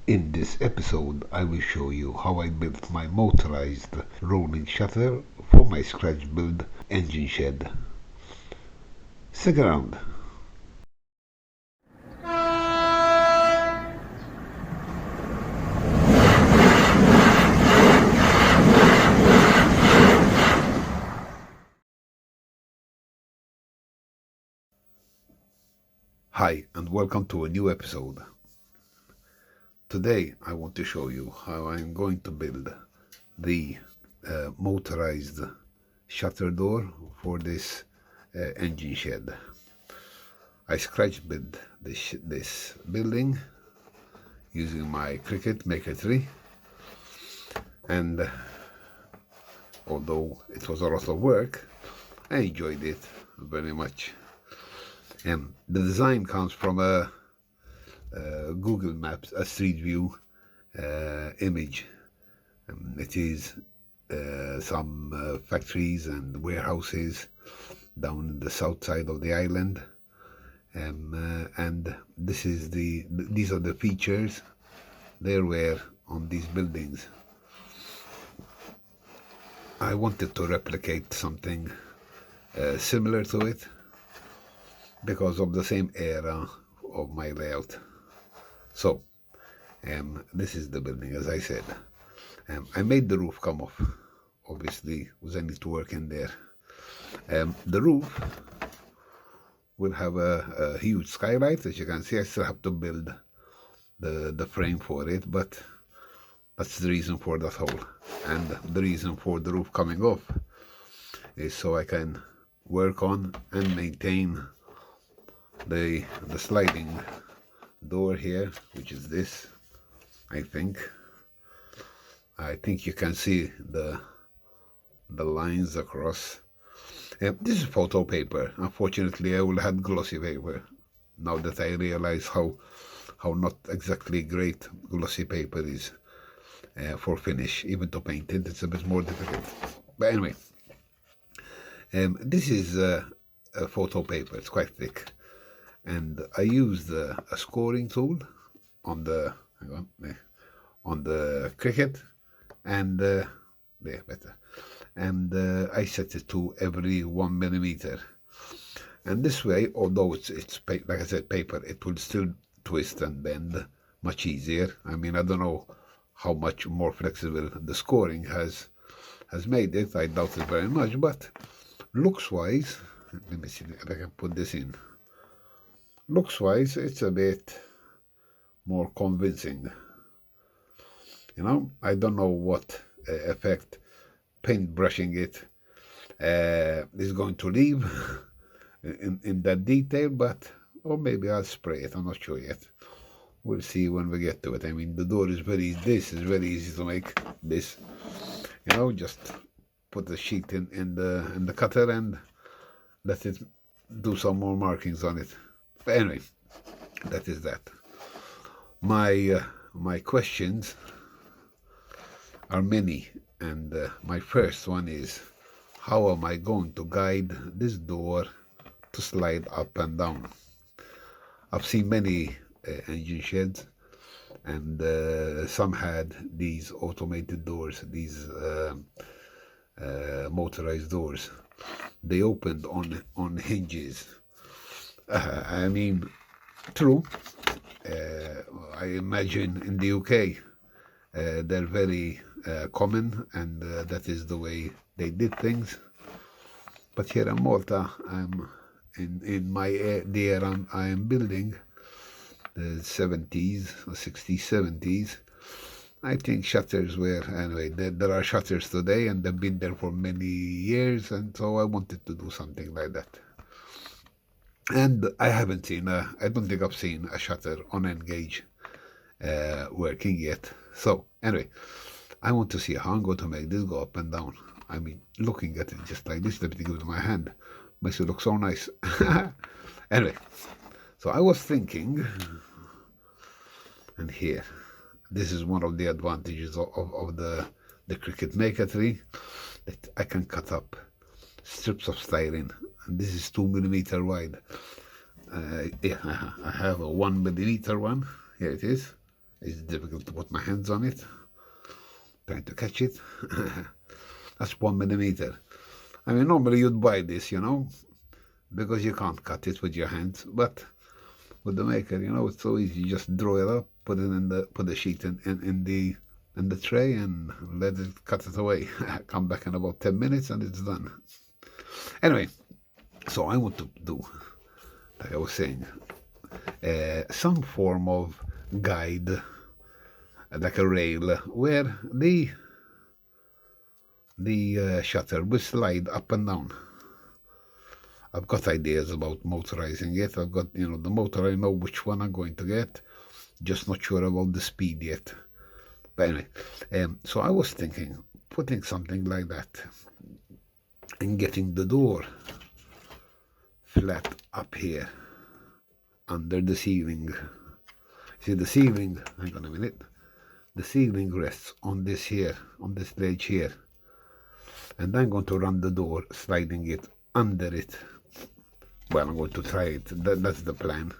In this episode, I will show you how I built my motorized rolling shutter for my scratch build engine shed. Stick around. Hi and welcome to a new episode. Today I want to show you how I'm going to build the motorized shutter door for this engine shed. I scratch built this building using my Cricut Maker 3, and although it was a lot of work, I enjoyed it very much. The design comes from a Google Maps, a Street View image. It is some factories and warehouses down the south side of the island, and these are the features there were on these buildings. I wanted to replicate something similar to it because of the same era of my layout. So this is the building, as I said. I made the roof come off, obviously, because I need to work in there. The roof will have a huge skylight, as you can see. I still have to build the frame for it, but that's the reason for that hole. And the reason for the roof coming off is so I can work on and maintain the sliding door here, which is this. I think you can see the lines across. This is photo paper. Unfortunately, I will have glossy paper now that I realize how not exactly great glossy paper is for finish. Even to paint it, it's a bit more difficult. But anyway, this is a photo paper. It's quite thick. And I used a scoring tool on the Cricut, and there better. And I set it to every 1 millimeter. And this way, although it's like I said, paper, it will still twist and bend much easier. I mean, I don't know how much more flexible the scoring has made it. I doubt it very much, but looks-wise, let me see if I can put this in. Looks-wise, it's a bit more convincing. You know, I don't know what effect paint brushing it is going to leave in that detail, but or maybe I'll spray it. I'm not sure yet. We'll see when we get to it. I mean, the door is this is very easy to make. This, you know, just put the sheet in the cutter and let it do some more markings on it. But anyway, that is that. My questions are many, and my first one is, how am I going to guide this door to slide up and down? I've seen many engine sheds, and some had these automated doors, these motorized doors. They opened on hinges. I mean, true. I imagine in the UK they're very common, and that is the way they did things. But here in Malta, in the era I am building, the 70s or 60s, 70s, I think shutters were, anyway, there are shutters today, and they've been there for many years, and so I wanted to do something like that. And I haven't seen, I don't think I've seen a shutter on N-gauge working yet. So, anyway, I want to see how I'm going to make this go up and down. I mean, looking at it just like this, let me give it my hand. Makes it look so nice. Anyway, so I was thinking, and here, this is one of the advantages of the Cricut Maker 3, that I can cut up strips of styrene, and this is 2 millimeter wide. Yeah, I have a 1 millimeter one. Here it is. It's difficult to put my hands on it, trying to catch it. That's 1 millimeter. I mean, normally you'd buy this, you know, because you can't cut it with your hands, but with the maker, you know, it's so easy. You just draw it up, put the sheet in the tray, and let it cut it away. Come back in about 10 minutes, and it's done. Anyway, so I want to do, like I was saying, some form of guide, like a rail, where the shutter will slide up and down. I've got ideas about motorizing it. I've got, you know, the motor, I know which one I'm going to get, just not sure about the speed yet. But anyway, so I was thinking, putting something like that and getting the door flat up here under the ceiling. See, the ceiling, hang on a minute, the ceiling rests on this here, on this ledge here. And I'm going to run the door, sliding it under it. Well, I'm going to try it. That's the plan.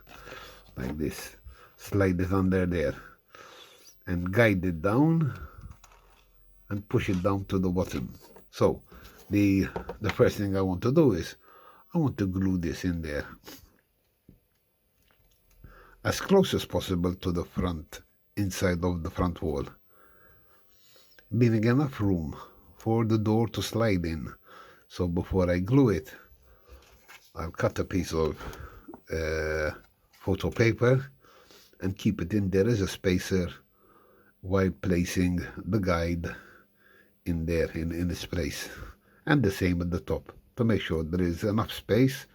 Like this. Slide it under there. And guide it down. And push it down to the bottom. So, the first thing I want to do is, I want to glue this in there. As close as possible to the front, inside of the front wall. Leaving enough room for the door to slide in. So before I glue it, I'll cut a piece of photo paper and keep it in there as a spacer while placing the guide in there, in its place. And the same at the top, to make sure there is enough space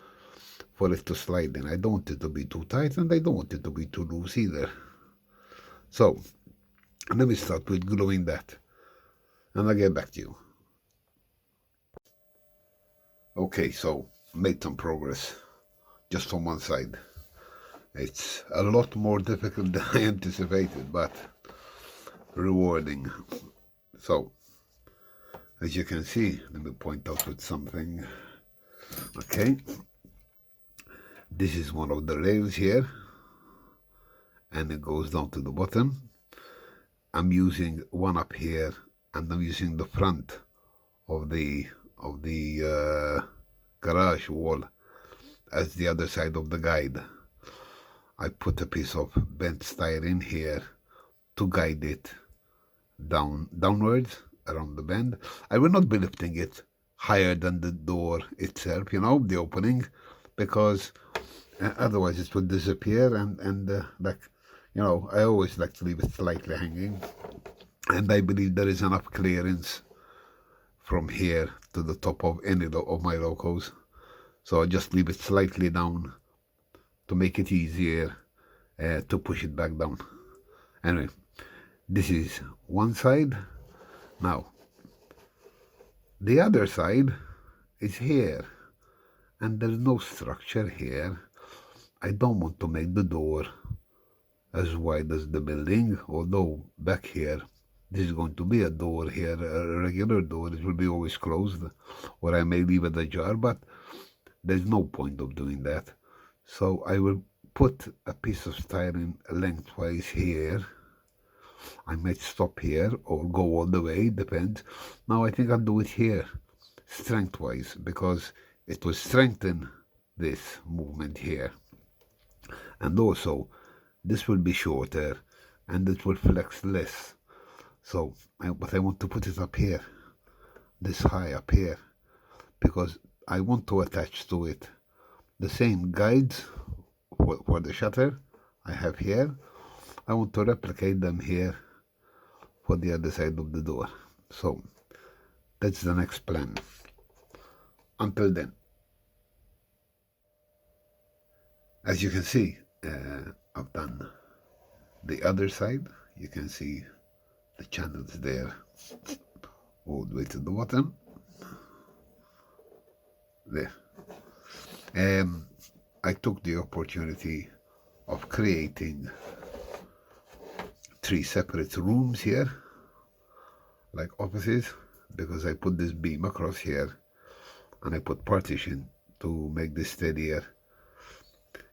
for it to slide in. I don't want it to be too tight, and I don't want it to be too loose either. So, let me start with gluing that, and I'll get back to you. Okay, so made some progress just on one side. It's a lot more difficult than I anticipated, but rewarding. So, as you can see, let me point out with something. Okay, this is one of the rails here, and it goes down to the bottom. I'm using one up here, and I'm using the front of the garage wall as the other side of the guide. I put a piece of bent styrene here to guide it downwards around the bend. I will not be lifting it higher than the door itself, you know, the opening, because otherwise it will disappear, and like, you know, I always like to leave it slightly hanging, and I believe there is enough clearance from here to the top of any of my locos, so I just leave it slightly down to make it easier to push it back down. Anyway, this is one side. Now, the other side is here, and there's no structure here. I don't want to make the door as wide as the building, although back here this is going to be a door here, a regular door. It will be always closed, or I may leave it ajar, but there's no point of doing that. So I will put a piece of styrene lengthwise here. I might stop here or go all the way, depends. Now I think I'll do it here, strengthwise, because it will strengthen this movement here. And also, this will be shorter, and it will flex less. So, but I want to put it up here, this high up here, because I want to attach to it the same guides for the shutter I have here. I want to replicate them here for the other side of the door. So, that's the next plan. Until then, as you can see, I've done the other side. You can see the channels there all the way to the bottom. There. I took the opportunity of creating 3 separate rooms here, like offices, because I put this beam across here, and I put partition to make this steadier.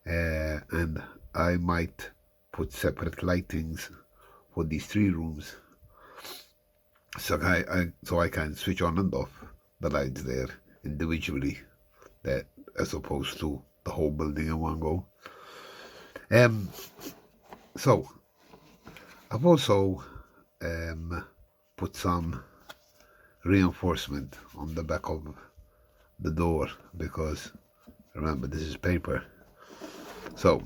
And I might put separate lightings for these 3 rooms, so I can switch on and off the lights there individually, that as opposed to the whole building in one go. So I've also put some reinforcement on the back of the door, because remember, this is paper. So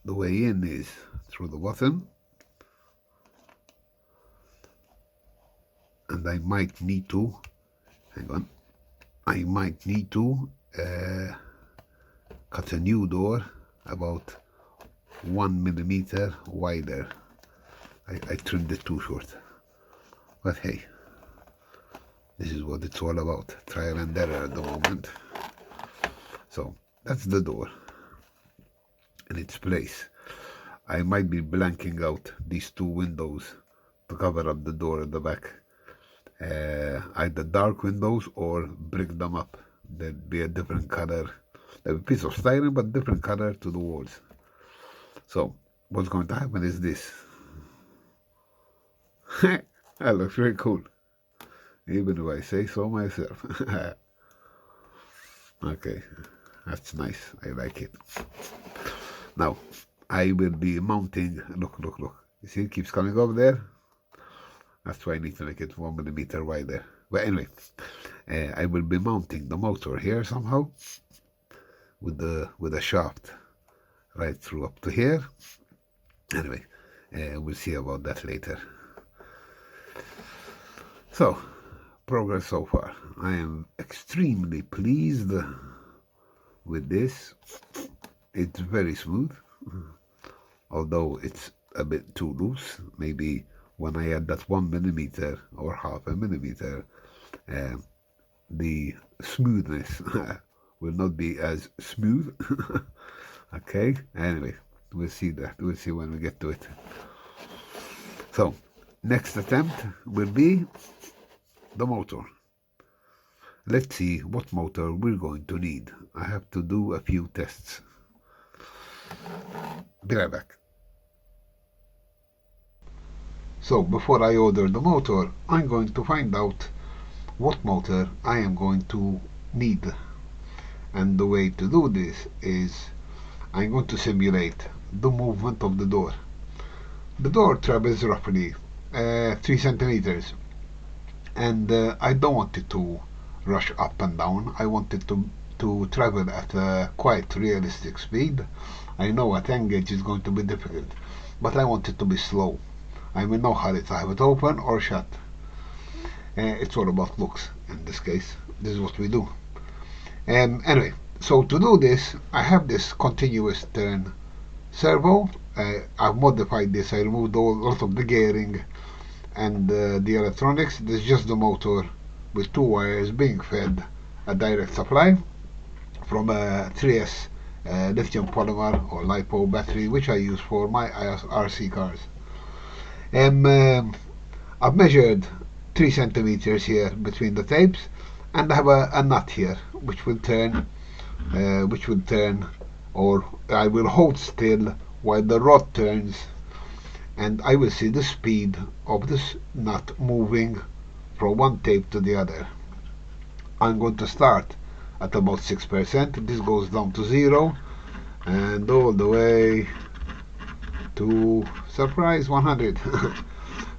the way in is through the bottom, and I might need to, I might need to cut a new door about 1 millimeter wider. I trimmed it too short, but hey, this is what it's all about, trial and error at the moment. So that's the door in its place. I might be blanking out these 2 windows to cover up the door at the back, either dark windows or brick them up. There'd be a different color, a piece of styrene but different color to the walls. So what's going to happen is this. That looks very cool, even if I say so myself. Okay, that's nice, I like it. Now I will be mounting, look, you see it keeps coming up there? That's why I need to make it 1 millimeter wider. But anyway, I will be mounting the motor here somehow with a shaft right through up to here. Anyway, we'll see about that later. So, progress so far. I am extremely pleased with this. It's very smooth, although it's a bit too loose. Maybe when I add that 1 millimeter or half a millimeter, the smoothness will not be as smooth. Okay, anyway, we'll see that. We'll see when we get to it. So, next attempt will be the motor. Let's see what motor we're going to need. I have to do a few tests. Be right back. So before I order the motor, I'm going to find out what motor I am going to need. And the way to do this is I'm going to simulate the movement of the door. The door travels roughly 3 centimeters, and I don't want it to rush up and down. I want it to travel at a quite realistic speed. I know at engage is going to be difficult, but I want it to be slow. I'm in no hurry to have it open or shut. It's all about looks in this case. This is what we do. Anyway, so to do this, I have this continuous turn servo. I've modified this. I removed a lot of the gearing and the electronics. This is just the motor with 2 wires being fed a direct supply from a 3S lithium polymer or LiPo battery, which I use for my RC cars. I've measured 3 centimeters here between the tapes, and I have a nut here which will turn, or I will hold still while the rod turns, and I will see the speed of this nut moving from one tape to the other. I'm going to start at about 6%. This goes down to 0 and all the way to, surprise, 100.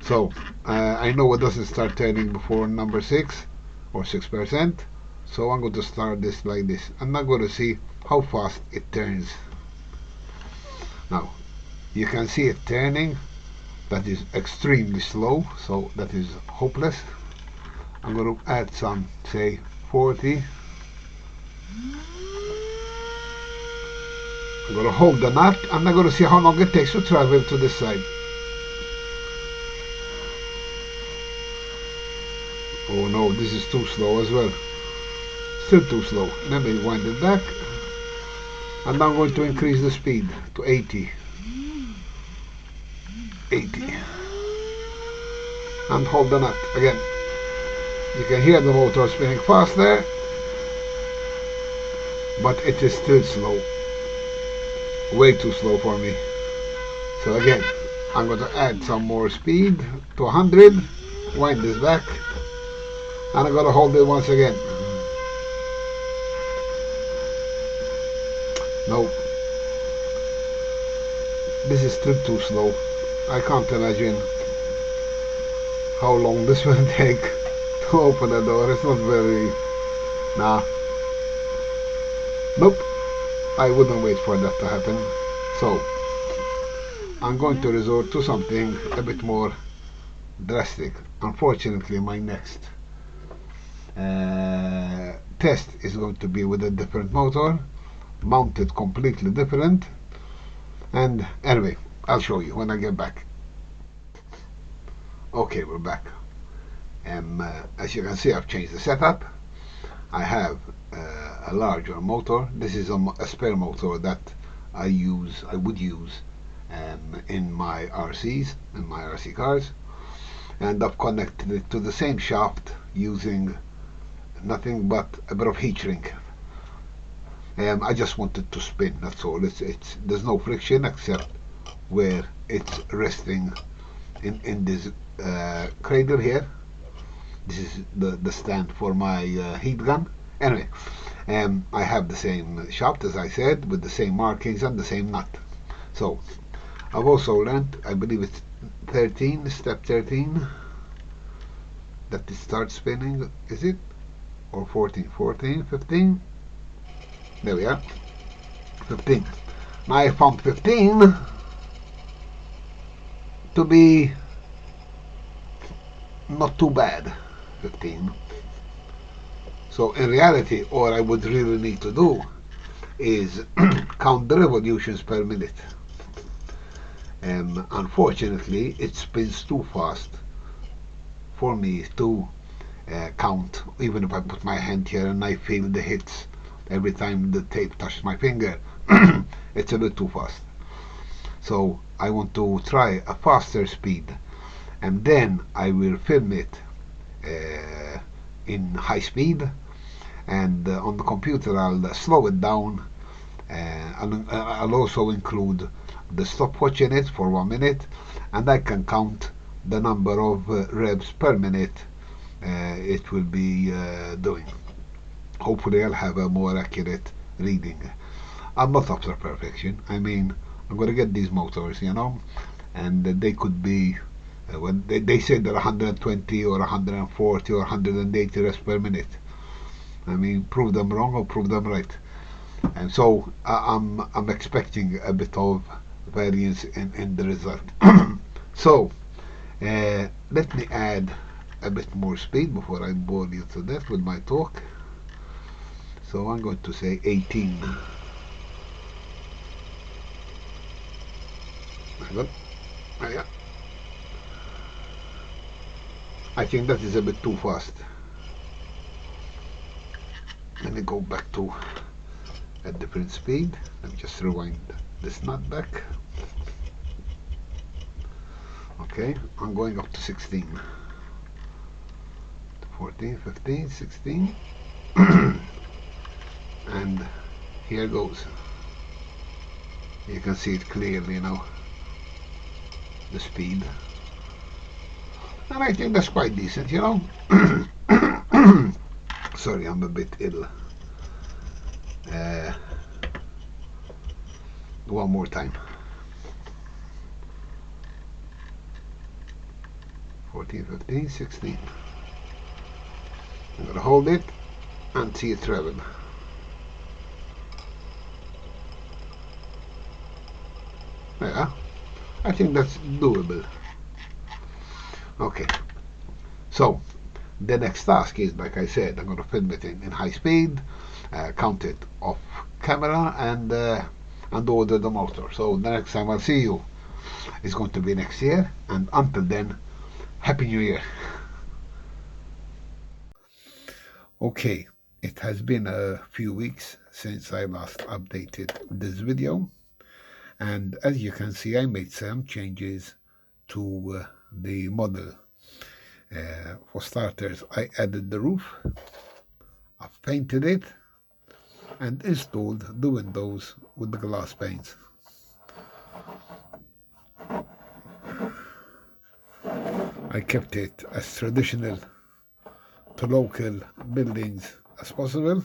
So I know it doesn't start turning before number 6 or 6%, so I'm going to start this like this. I'm not going to see how fast it turns. Now you can see it turning. That is extremely slow, so that is hopeless. I'm going to add some, say 40. I'm going to hold the nut, and I'm going to see how long it takes to travel to this side. Oh no, this is too slow as well. Still too slow. Let me wind it back, and I'm going to increase the speed to 80. And hold the nut again. You can hear the motor spinning faster, but it is still slow. Way too slow for me. So again, I'm going to add some more speed to 100, wind this back, and I'm going to hold it once again. No, this is still too slow. I can't imagine how long this will take to open the door. It's not very... nah. Nope. I wouldn't wait for that to happen. So, I'm going to resort to something a bit more drastic. Unfortunately, my next test is going to be with a different motor, mounted completely different. And anyway, I'll show you when I get back. Okay, we're back. As you can see, I've changed the setup. I have a larger motor. This is a spare motor that I would use in my RCs, in my RC cars, and I've connected it to the same shaft using nothing but a bit of heat shrink. I just want it to spin, that's all. There's no friction except where it's resting in this cradle here. This is the stand for my heat gun. Anyway, I have the same shaft, as I said, with the same markings and the same nut. So I've also learned, I believe it's 13, step 13, that it starts spinning. Is it? Or 14, 14, 15? There we are. 15. Now I found 15 to be not too bad. 15. So in reality, all I would really need to do is count the revolutions per minute. Unfortunately, it spins too fast for me to count, even if I put my hand here and I feel the hits every time the tape touches my finger. It's a bit too fast. So I want to try a faster speed, and then I will film it in high speed, and on the computer I'll slow it down. I'll also include the stopwatch in it for 1 minute, and I can count the number of revs per minute it will be doing. Hopefully I'll have a more accurate reading. I'm not after perfection. I mean, I'm going to get these motors, you know, and they could be when they say they're 120 or 140 or 180 revs per minute. I mean, prove them wrong or prove them right. And so I'm expecting a bit of variance in the result. So let me add a bit more speed before I bore you to death with my talk. So I'm going to say 18. There you go. I think that is a bit too fast. Let me go back to a different speed. Let me just rewind this nut back. Okay, I'm going up to 16. 14, 15, 16. And here goes. You can see it clearly now, the speed. And I think that's quite decent, you know. Sorry, I'm a bit ill. One more time. 14, 15, 16. I'm going to hold it and see it travel. Yeah, I think that's doable. Okay, so the next task is, like I said, I'm going to film it in high speed, count it off camera, and order the motor. So the next time I'll see you is going to be next year, and until then, Happy New Year. Okay, it has been a few weeks since I last updated this video, and as you can see, I made some changes to the model. For starters, I added the roof, I've painted it, and installed the windows with the glass panes. I kept it as traditional to local buildings as possible.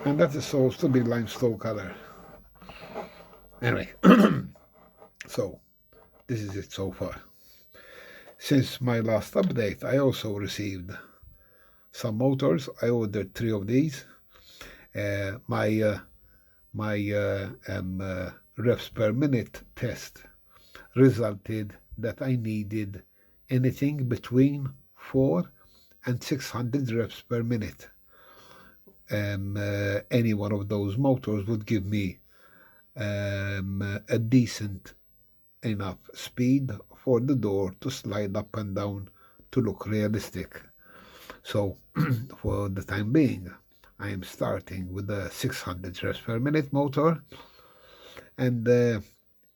And that is supposed to be limestone color. Anyway, so this is it so far. Since my last update, I also received some motors. I ordered 3 of these. My reps per minute test resulted that I needed anything between 4 and 600 reps per minute. Any one of those motors would give me a decent enough speed for the door to slide up and down to look realistic. So for the time being, I am starting with a 600 reps per minute motor, and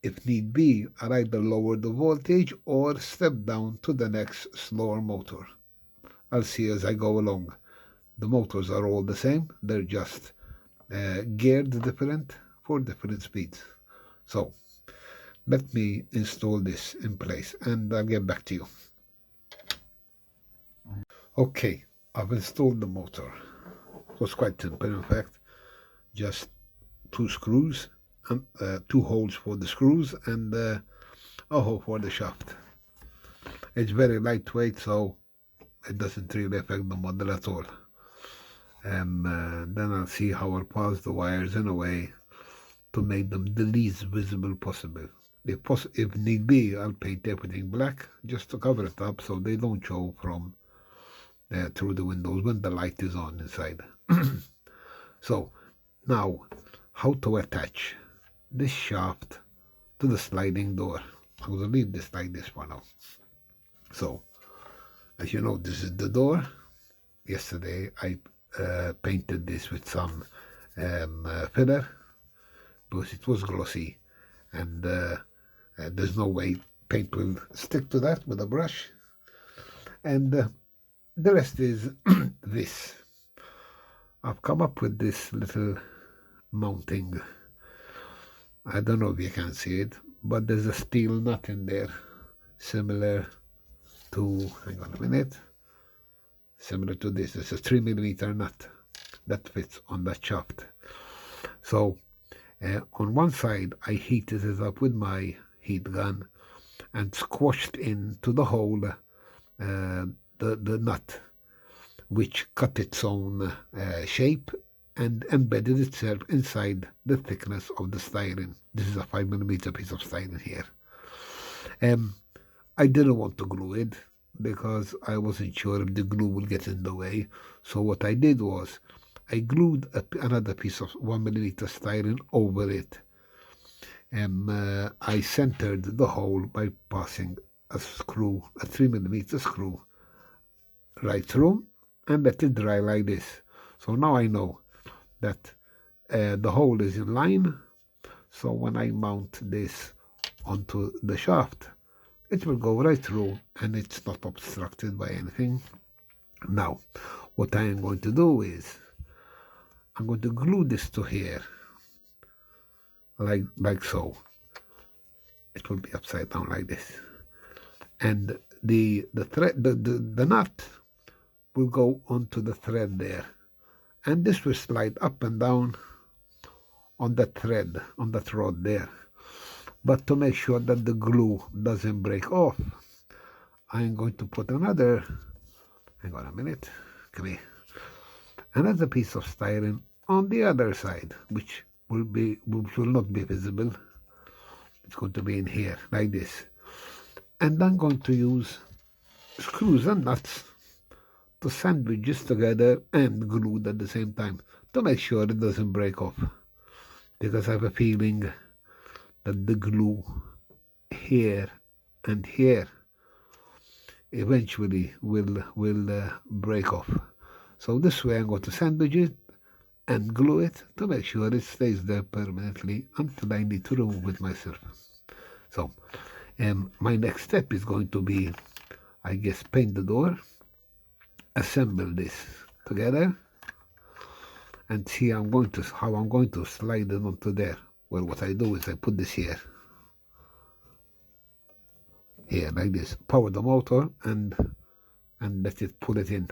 if need be, I'll either lower the voltage or step down to the next slower motor. I'll see as I go along. The motors are all the same, they're just geared different for different speeds. So let me install this in place and I'll get back to you. Okay, I've installed the motor. It was quite simple, in fact. Just 2 screws, and 2 holes for the screws and a hole for the shaft. It's very lightweight, so it doesn't really affect the model at all. Then I'll see how I'll pass the wires in a way to make them the least visible possible. If need be, I'll paint everything black just to cover it up so they don't show from through the windows when the light is on inside. So now, how to attach this shaft to the sliding door. I'm going to leave this like this for now. So, as you know, this is the door. Yesterday I painted this with some filler because it was glossy, and there's no way paint will stick to that with a brush. And the rest is this. I've come up with this little mounting. I don't know if you can see it, but there's a steel nut in there, similar to, hang on a minute, similar to this. It's a 3mm nut that fits on that shaft. So on one side I heated it up with my heat gun and squashed into the hole the nut, which cut its own shape and embedded itself inside the thickness of the styrene. This is a 5mm piece of styrene here. I didn't want to glue it because I wasn't sure if the glue would get in the way. So what I did was I glued another piece of 1mm styrene over it. I centered the hole by passing a screw, a 3mm screw, right through, and let it dry like this. So now I know that the hole is in line. So when I mount this onto the shaft, it will go right through and it's not obstructed by anything. Now, what I am going to do is I'm going to glue this to here, like so. It will be upside down like this, and the nut will go onto the thread there, and this will slide up and down on that thread, on that rod there. But to make sure that the glue doesn't break off, I'm going to put another, hang on a minute, come here, another piece of styrene on the other side, which will not be visible. It's going to be in here like this, and I'm going to use screws and nuts to sandwich this together and glue at the same time to make sure it doesn't break off, because I have a feeling that the glue here and here eventually will break off. So this way I'm going to sandwich it and glue it to make sure it stays there permanently until I need to remove it myself. So my next step is going to be, I guess, paint the door, assemble this together, and see how I'm going to slide it onto there. Well, what I do is I put this here, here like this. Power the motor and let it pull it in,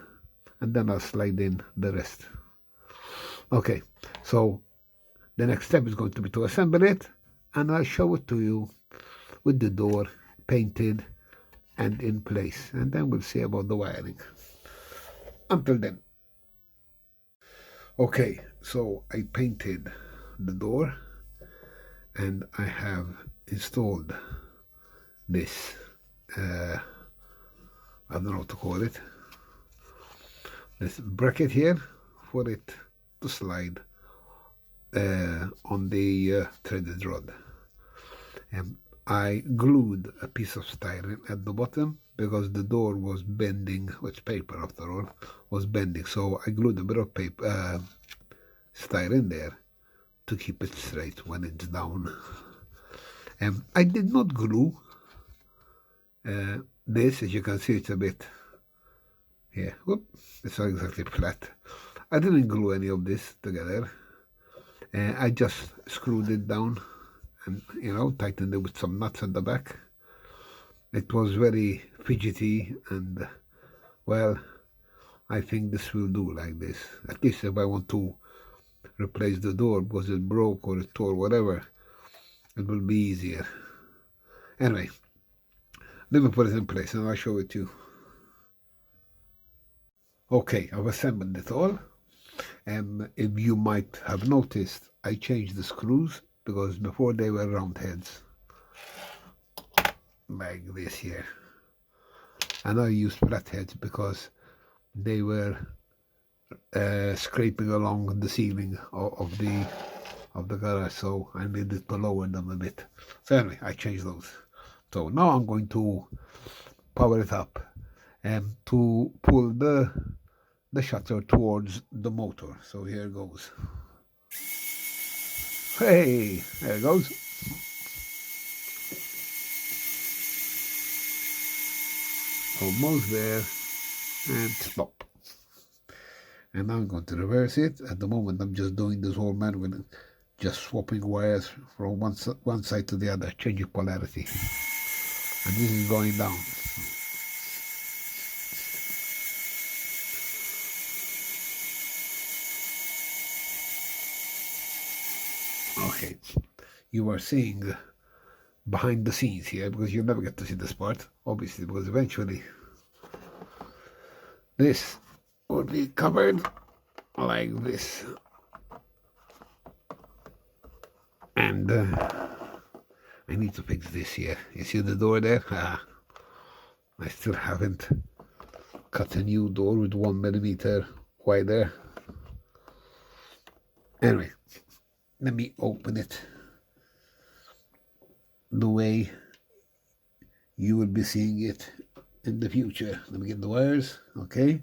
and then I'll slide in the rest. Okay, so the next step is going to be to assemble it, and I'll show it to you with the door painted and in place, and then we'll see about the wiring. Until then. Okay, so I painted the door and I have installed this, I don't know what to call it, this bracket here for it to slide on the threaded rod. I glued a piece of styrene at the bottom because the door was bending, with paper after all, was bending. So I glued a bit of paper, styrene there to keep it straight when it's down. I did not glue this, as you can see, it's a bit here. Whoop, it's not exactly flat. I didn't glue any of this together. I just screwed it down and, you know, tightened it with some nuts at the back. It was very fidgety, and well, I think this will do like this. At least if I want to replace the door because it broke or it tore, whatever, it will be easier. Anyway, let me put it in place and I'll show it to you. Okay, I've assembled it all. If you might have noticed, I changed the screws because before they were round heads like this here, and I used flat heads because they were scraping along the ceiling of the garage, so I needed to lower them a bit. So anyway, I changed those. So now I'm going to power it up and to pull the shutter towards the motor. So here goes. Hey, there it goes. Almost there, and stop. And now I'm going to reverse it. At the moment I'm just doing this whole manually, just swapping wires from one side to the other, changing polarity. And this is going down. Okay, you are seeing behind the scenes here, because you'll never get to see this part, obviously, because eventually this will be covered like this. And I need to fix this here. You see the door there? I still haven't cut a new door with 1 millimeter wider. Anyway, let me open it the way you will be seeing it in the future. Let me get the wires. Okay,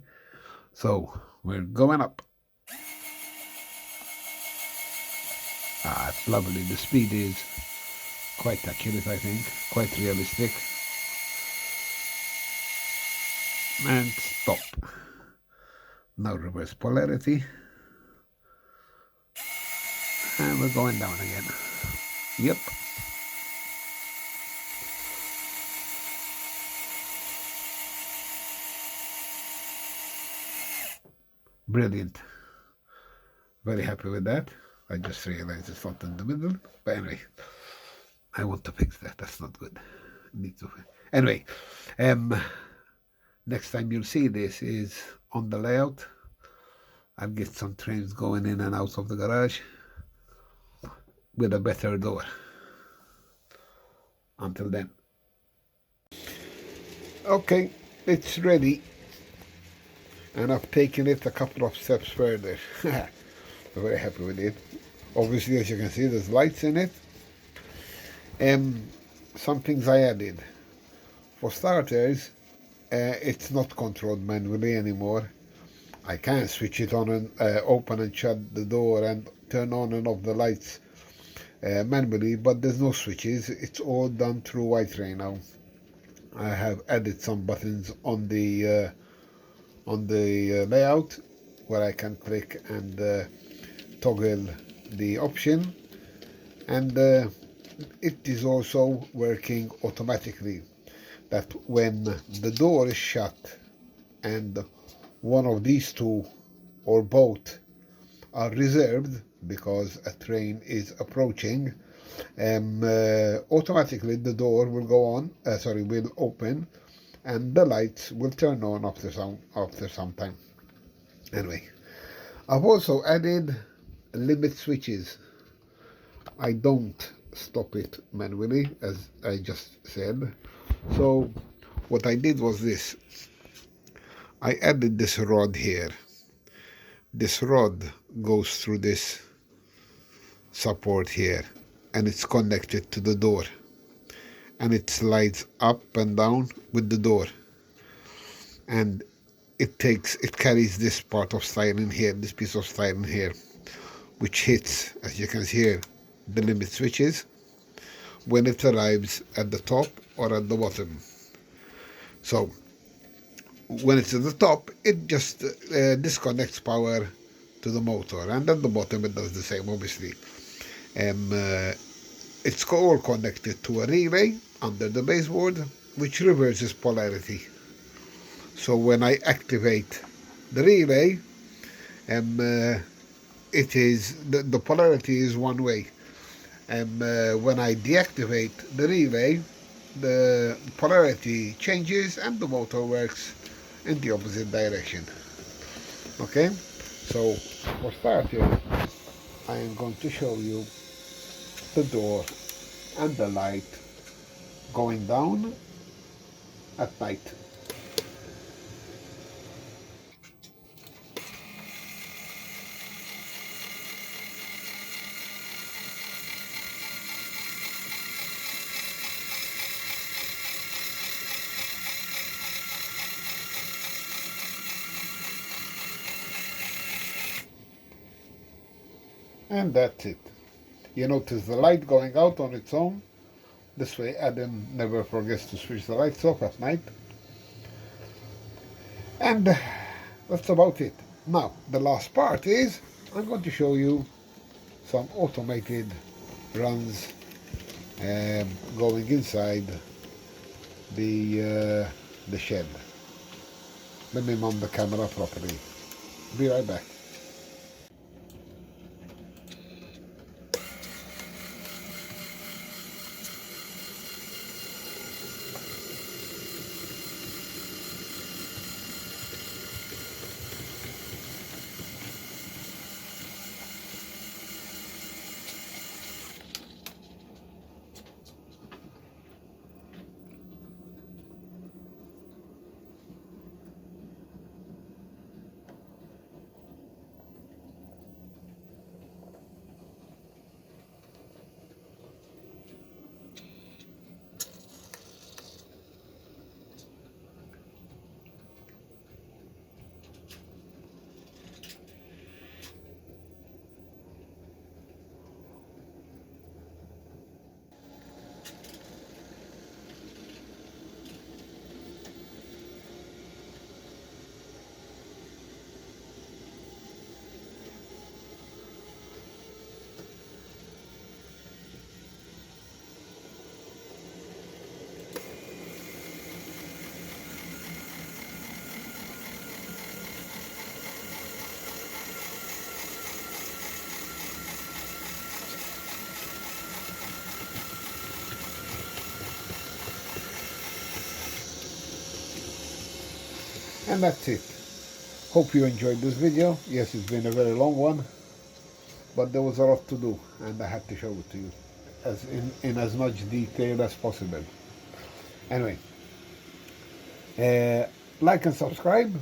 so we're going up. It's lovely. The speed is quite accurate, I think, quite realistic. And stop. Now reverse polarity. And we're going down again. Yep. Brilliant. Very happy with that. I just realized it's not in the middle. But anyway, I want to fix that. That's not good. Need to. Anyway, next time you'll see this is on the layout. I'll get some trains going in and out of the garage with a better door. Until then. Okay, it's ready. And I've taken it a couple of steps further. I'm very happy with it. Obviously, as you can see, there's lights in it. Some things I added. For starters, it's not controlled manually anymore. I can switch it on and open and shut the door and turn on and off the lights manually, but there's no switches. It's all done through Y-Tray now. I have added some buttons on the layout where I can click and toggle the option, and it is also working automatically. that when the door is shut and one of these two or both are reserved because a train is approaching, automatically the door will go on, will open, and the lights will turn on after some time. Anyway, I've also added limit switches. I don't stop it manually, as I just said. So what I did was this. I added this rod here. This rod goes through this support here, and it's connected to the door, and it slides up and down with the door, and it carries this part of styrene here, this piece of styrene here, which hits, as you can see here, the limit switches when it arrives at the top or at the bottom. So when it's at the top, it just disconnects power to the motor, and at the bottom it does the same, obviously. It's all connected to a relay under the baseboard, which reverses polarity. So when I activate the relay, it is the polarity is one way. When I deactivate the relay, the polarity changes and the motor works in the opposite direction. Okay, so for starting, I am going to show you the door and the light going down at night. And that's it. You notice the light going out on its own. This way Adam never forgets to switch the lights off at night. And that's about it. Now, the last part is I'm going to show you some automated runs going inside the shed. Let me mount the camera properly. Be right back. And that's it. Hope you enjoyed this video. Yes, it's been a very long one, but there was a lot to do and I had to show it to you in as much detail as possible. Anyway, like and subscribe,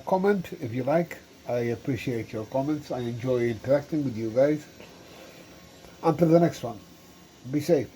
comment if you like. I appreciate your comments. I enjoy interacting with you guys. Until the next one, be safe.